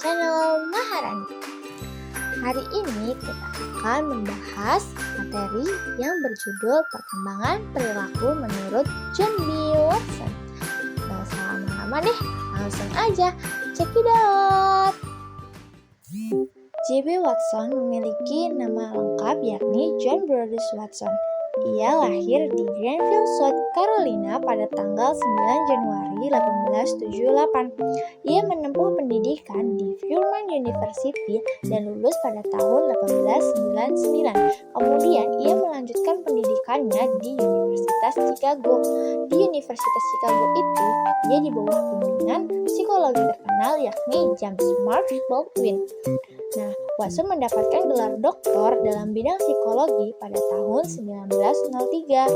channel Maharani. Hari ini kita akan membahas materi yang berjudul Perkembangan Perilaku menurut John B. Watson. Gak usah lama-lama deh, langsung aja check it out. J.B. Watson memiliki nama lengkap yakni John Brodus Watson. Ia lahir di Greenville, South Carolina pada tanggal 9 Januari 1878. Ia menempuh pendidikan di Furman University dan lulus pada tahun 1899. Kemudian ia melanjutkan pendidikannya di Universitas Chicago. Di Universitas Chicago itu, ia di bawah bimbingan psikologi terkenal yakni James Mark Baldwin. Nah, Watson mendapatkan gelar doktor dalam bidang psikologi pada tahun 1903.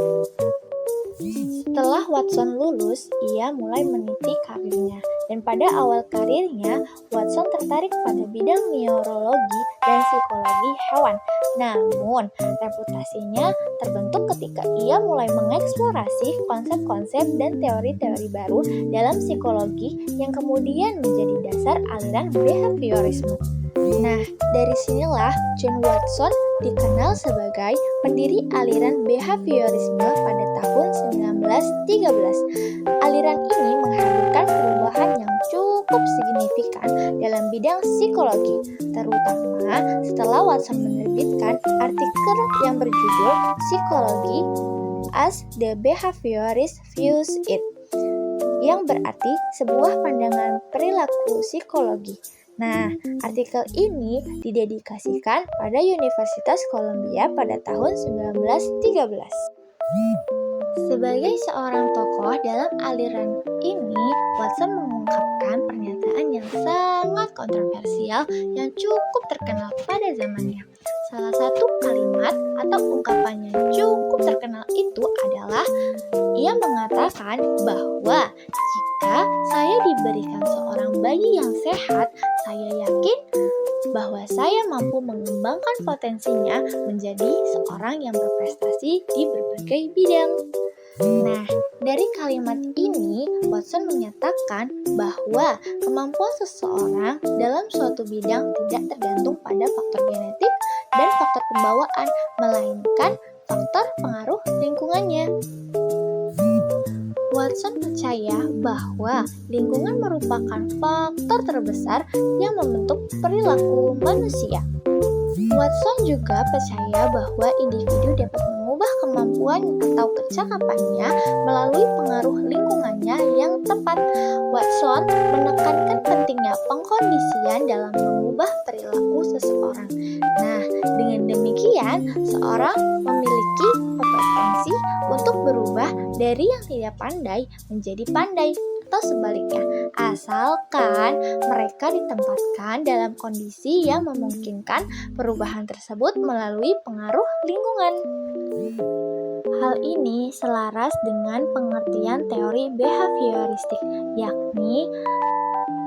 Setelah Watson lulus, ia mulai meniti karirnya. Dan pada awal karirnya, Watson tertarik pada bidang neurologi dan psikologi hewan. Namun, reputasinya terbentuk ketika ia mulai mengeksplorasi konsep-konsep dan teori-teori baru dalam psikologi yang kemudian menjadi dasar aliran behaviorisme. Nah, dari sinilah John Watson dikenal sebagai pendiri aliran behaviorisme pada tahun 1913. Aliran ini menghadirkan perubahan yang cukup signifikan dalam bidang psikologi, terutama setelah Watson menerbitkan artikel yang berjudul Psychology as the Behaviorist Views It, yang berarti sebuah pandangan perilaku psikologi. Nah, artikel ini didedikasikan pada Universitas Columbia pada tahun 1913. Sebagai seorang tokoh dalam aliran ini, Watson mengungkapkan pernyataan yang sangat kontroversial yang cukup terkenal pada zamannya. Salah satu kalimat atau ungkapan yang cukup terkenal itu adalah ia mengatakan bahwa jika saya diberikan seorang bayi yang sehat, saya yakin bahwa saya mampu mengembangkan potensinya menjadi seorang yang berprestasi di berbagai bidang. Nah, dari kalimat ini, Watson menyatakan bahwa kemampuan seseorang dalam suatu bidang tidak tergantung pada faktor genetik dan faktor pembawaan, melainkan faktor pengaruh lingkungannya. Watson percaya bahwa lingkungan merupakan faktor terbesar yang membentuk perilaku manusia. Watson juga percaya bahwa individu dapat mengubah kemampuan atau kecakapannya melalui pengaruh lingkungannya yang tepat. Watson menekankan pentingnya pengkondisian dalam mengubah perilaku seseorang. Nah, dengan demikian, seorang memiliki kompetensi untuk berubah dari yang tidak pandai menjadi pandai, atau sebaliknya, asalkan mereka ditempatkan dalam kondisi yang memungkinkan perubahan tersebut melalui pengaruh lingkungan. Hal ini selaras dengan pengertian teori behavioristik, yakni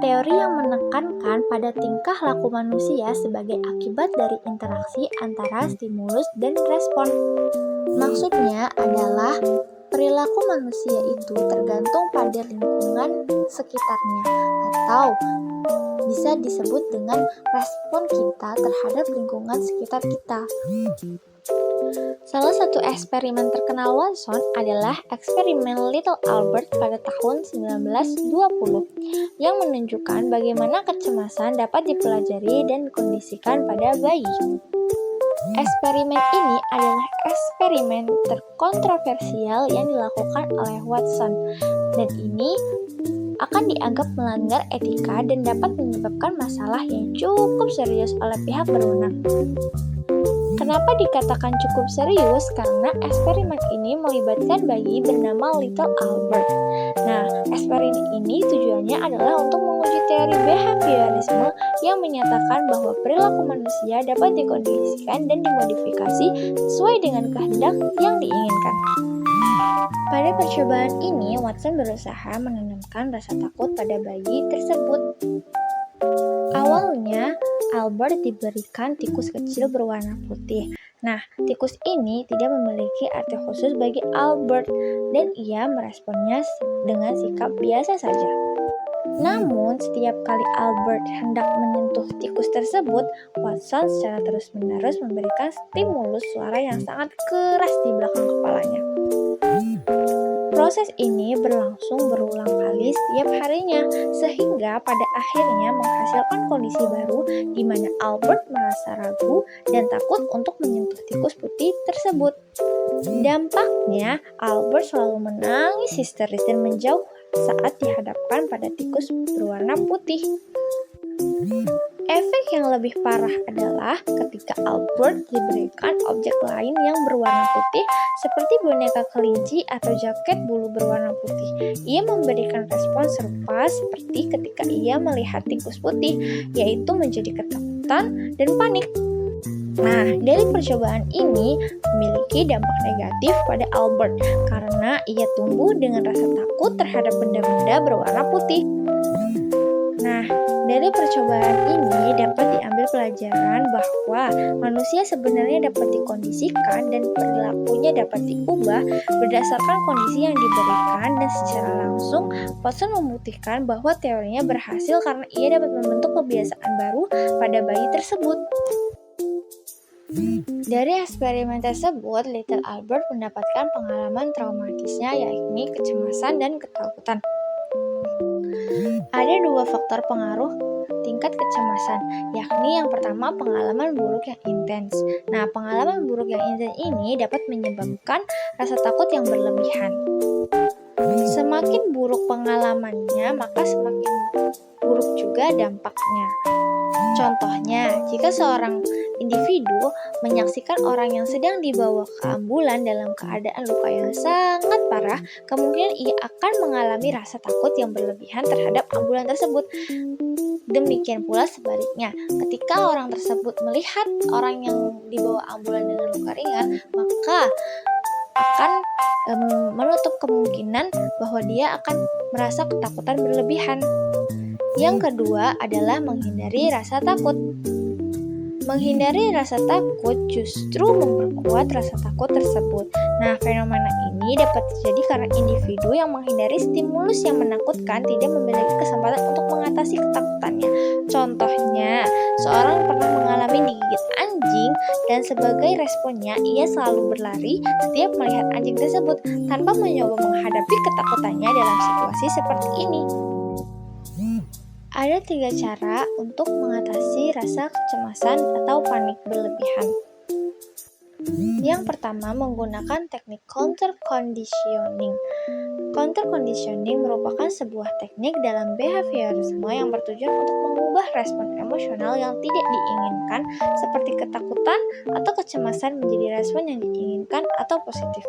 teori yang menekankan pada tingkah laku manusia sebagai akibat dari interaksi antara stimulus dan respon. Maksudnya adalah perilaku manusia itu tergantung pada lingkungan sekitarnya, atau bisa disebut dengan respon kita terhadap lingkungan sekitar kita. Salah satu eksperimen terkenal Watson adalah eksperimen Little Albert pada tahun 1920 yang menunjukkan bagaimana kecemasan dapat dipelajari dan dikondisikan pada bayi. Eksperimen ini adalah eksperimen terkontroversial yang dilakukan oleh Watson, dan ini akan dianggap melanggar etika dan dapat menyebabkan masalah yang cukup serius oleh pihak berwenang. Kenapa dikatakan cukup serius? Karena eksperimen ini melibatkan bayi bernama Little Albert. Nah, eksperimen ini tujuannya adalah untuk menguji teori behaviorisme yang menyatakan bahwa perilaku manusia dapat dikondisikan dan dimodifikasi sesuai dengan kehendak yang diinginkan. Pada percobaan ini, Watson berusaha menanamkan rasa takut pada bayi tersebut. Awalnya, Albert diberikan tikus kecil berwarna putih. Nah, tikus ini tidak memiliki arti khusus bagi Albert dan ia meresponnya dengan sikap biasa saja. Namun, Namun setiap kali Albert hendak menyentuh tikus tersebut, Watson secara terus-menerus memberikan stimulus suara yang sangat keras di belakang kepalanya. Proses ini berlangsung berulang kali setiap harinya, sehingga pada akhirnya menghasilkan kondisi baru di mana Albert merasa ragu dan takut untuk menyentuh tikus putih tersebut. Dampaknya, Albert selalu menangis histeris dan menjauh saat dihadapkan pada tikus berwarna putih. Efek yang lebih parah adalah ketika Albert diberikan objek lain yang berwarna putih seperti boneka kelinci atau jaket bulu berwarna putih. Ia memberikan respon serupa seperti ketika ia melihat tikus putih, yaitu menjadi ketakutan dan panik. Nah, dari percobaan ini memiliki dampak negatif pada Albert karena ia tumbuh dengan rasa takut terhadap benda-benda berwarna putih. Nah, dari percobaan ini dapat diambil pelajaran bahwa manusia sebenarnya dapat dikondisikan dan perilakunya dapat diubah berdasarkan kondisi yang diberikan, dan secara langsung Watson membuktikan bahwa teorinya berhasil karena ia dapat membentuk kebiasaan baru pada bayi tersebut. Dari eksperimen tersebut, Little Albert mendapatkan pengalaman traumatisnya, yakni kecemasan dan ketakutan. Ada dua faktor pengaruh tingkat kecemasan, yakni yang pertama pengalaman buruk yang intens. Nah, pengalaman buruk yang intens ini dapat menyebabkan rasa takut yang berlebihan. Semakin buruk pengalamannya, maka semakin buruk juga dampaknya. Contohnya, jika seorang individu menyaksikan orang yang sedang dibawa ke ambulan dalam keadaan luka yang sangat parah, kemungkinan ia akan mengalami rasa takut yang berlebihan terhadap ambulan tersebut. Demikian pula sebaliknya, ketika orang tersebut melihat orang yang dibawa ambulan dengan luka ringan, maka akan menutup kemungkinan bahwa dia akan merasa ketakutan berlebihan. Yang kedua adalah menghindari rasa takut. Menghindari rasa takut justru memperkuat rasa takut tersebut. Nah, fenomena ini dapat terjadi karena individu yang menghindari stimulus yang menakutkan tidak memiliki kesempatan untuk mengatasi ketakutannya. Contohnya, seorang pernah mengalami digigit anjing dan sebagai responnya ia selalu berlari setiap melihat anjing tersebut tanpa mencoba menghadapi ketakutannya dalam situasi seperti ini. Ada 3 cara untuk mengatasi rasa kecemasan atau panik berlebihan. Yang pertama, menggunakan teknik counter conditioning. Counter conditioning merupakan sebuah teknik dalam behaviorisme yang bertujuan untuk mengubah respon emosional yang tidak diinginkan seperti ketakutan atau kecemasan menjadi respon yang diinginkan atau positif.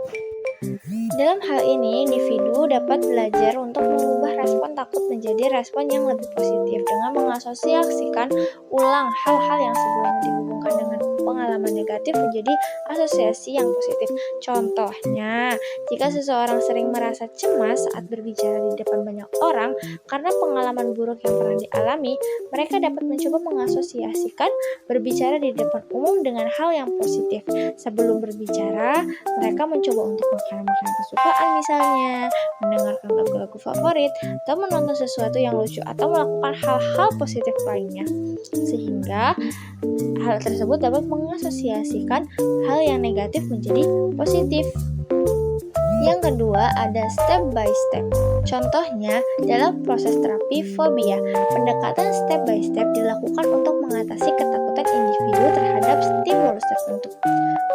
Dalam hal ini, individu dapat belajar untuk mengubah respon takut menjadi respon yang lebih positif dengan mengasosiasikan ulang hal-hal yang sebelumnya dihubungkan dengan pengalaman negatif menjadi asosiasi yang positif. Contohnya, jika seseorang sering merasa cemas saat berbicara di depan banyak orang karena pengalaman buruk yang pernah dialami, mereka dapat mencoba mengasosiasikan berbicara di depan umum dengan hal yang positif. Sebelum berbicara, mereka mencoba untuk makanan kesukaan misalnya, mendengarkan lagu-lagu favorit, atau menonton sesuatu yang lucu atau melakukan hal-hal positif lainnya. Sehingga hal tersebut dapat mengasosiasikan hal yang negatif menjadi positif. Yang kedua, ada step by step. Contohnya, dalam proses terapi fobia, pendekatan step by step dilakukan untuk mengatasi ketakutan individu terhadap stimulus tertentu.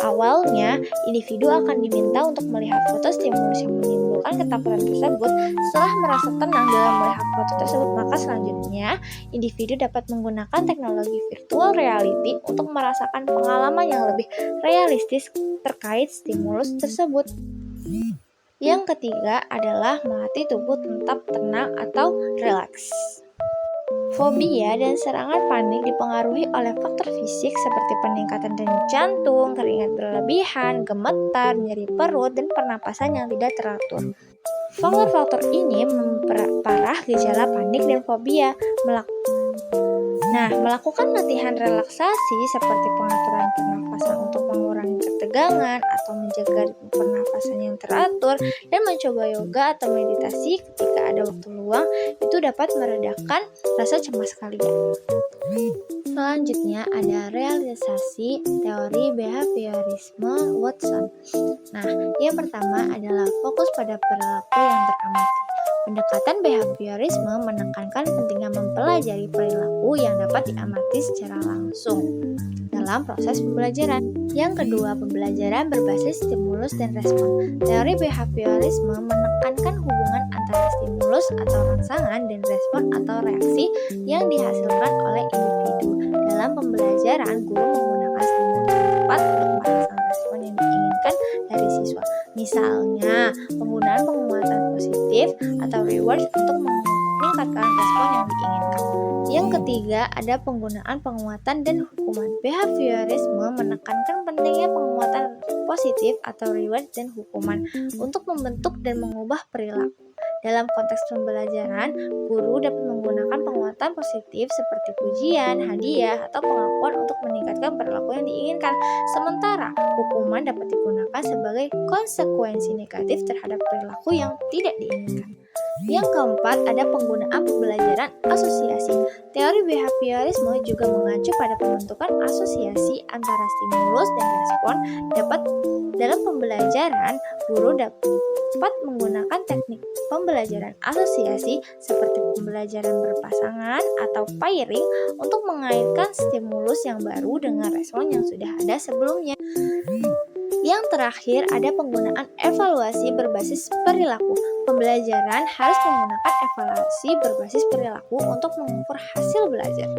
Awalnya, individu akan diminta untuk melihat foto stimulus yang menimbulkan ketakutan tersebut. Setelah merasa tenang dalam melihat foto tersebut, maka selanjutnya individu dapat menggunakan teknologi virtual reality untuk merasakan pengalaman yang lebih realistis terkait stimulus tersebut. Yang ketiga adalah melatih tubuh tetap tenang atau rileks. Fobia dan serangan panik dipengaruhi oleh faktor fisik seperti peningkatan denyut jantung, keringat berlebihan, gemetar, nyeri perut, dan pernapasan yang tidak teratur. Faktor-faktor ini memperparah gejala panik dan fobia. Melakukan latihan relaksasi seperti pengaturan pernapasan untuk mengurangi ketegangan atau menjaga pernapasan yang teratur, dan mencoba yoga atau meditasi ketika ada waktu luang, itu dapat meredakan rasa cemas kalian. Selanjutnya ada realisasi teori behaviorisme Watson. Nah, yang pertama adalah fokus pada perilaku yang teramati. Pendekatan behaviorisme menekankan pentingnya mempelajari perilaku yang dapat diamati secara langsung dalam proses pembelajaran. Yang kedua, pembelajaran berbasis stimulus dan respon. Teori behaviorisme menekankan hubungan antara stimulus atau rangsangan dan respon atau reaksi yang dihasilkan oleh individu. Dalam pembelajaran, guru menggunakan stimulus yang tepat untuk merangsang respon yang diinginkan dari siswa. Misalnya, penggunaan penguatan positif atau reward untuk meningkatkan respon yang diinginkan. Yang ketiga, ada penggunaan penguatan dan hukuman. Behaviorisme menekankan pentingnya penguatan positif atau reward dan hukuman untuk membentuk dan mengubah perilaku. Dalam konteks pembelajaran, guru dapat menggunakan penguatan positif seperti pujian, hadiah, atau pengakuan untuk meningkatkan perilaku yang diinginkan. Sementara, hukuman dapat digunakan sebagai konsekuensi negatif terhadap perilaku yang tidak diinginkan. Yang keempat, ada penggunaan pembelajaran asosiasi. Teori behaviorisme juga mengacu pada pembentukan asosiasi antara stimulus dan respon. Dalam pembelajaran, guru dapat menggunakan teknik pembelajaran asosiasi seperti pembelajaran berpasangan atau pairing untuk mengaitkan stimulus yang baru dengan respon yang sudah ada sebelumnya. Yang terakhir, ada penggunaan evaluasi berbasis perilaku. Pembelajaran harus menggunakan evaluasi berbasis perilaku untuk mengukur hasil belajar.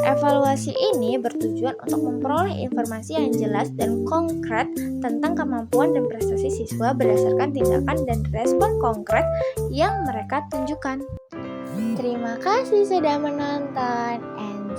Evaluasi ini bertujuan untuk memperoleh informasi yang jelas dan konkret tentang kemampuan dan prestasi siswa berdasarkan tindakan dan respon konkret yang mereka tunjukkan. Terima kasih sudah menonton and